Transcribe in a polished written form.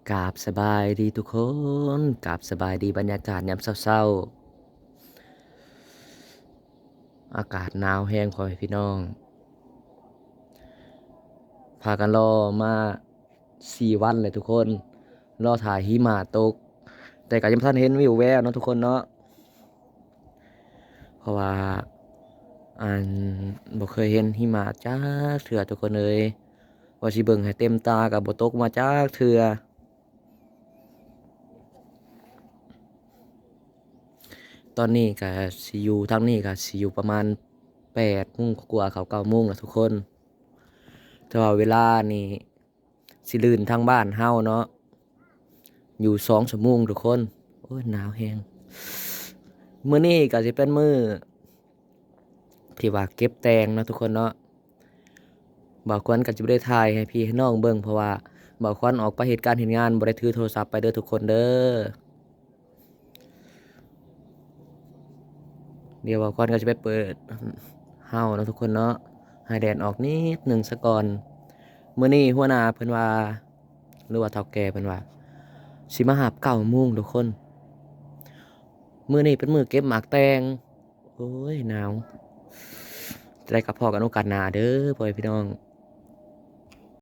กราบสบายดีทุกคนกราบสบายดีบรรยากาศยามเศร้าๆอากาศหนาวแห้งพ่อแม่พี่น้องพากันรอมา4 วันเลยทุกคนรอถ่ายหิมะตกแต่ก็ยังบ่ทันเห็นวิวแววเนาะทุกคนเนาะเพราะว่าอันบ่เคยเห็นหิมะจักเทื่อทุกคนเอ้ยว่าสิเบิ่งให้เต็มตาก็บ่ตกมาจักเทื่อตอนนี้ก็สิอยู่ทางนี้ก็สิอยู่ประมาณ8 โมงกว่าๆเข้า9 โมงแล้วทุกคน แต่ว่าเวลานี่สิลื่นทางบ้านเฮาเนาะอยู่2 ชั่วโมงทุกคนโอ้ยหนาวแฮงมื้อนี้ก็สิเป็นมื้อที่ว่าเก็บแตงเนาะทุกคนเนาะบ่าวควันก็จะบ่ได้ถ่ายให้พี่ให้น้องเบิ่งเพราะว่าบ่าวควันออกไปเฮ็ดการเฮ็ดงานบ่ได้ถือโทรศัพท์ไปเด้อทุกคนเด้อเดี๋ยวบ่าวควันก็จะไปเปิดเฮาเนาะทุกคนเนาะให้แดดออกนิดหนึ่งซะก่อนมื้อนี้หัวหน้าเพิ่นว่าหรือว่าเฒ่าแก่เพิ่นว่าสิมาหา9 โมงทุกคน มื้อนี้เป็นมื้อเก็บหมากแตงโอ้ยหนาวจะได้กับพ่อกันโอกาสหน้าเด้อพ่อแม่พี่น้อง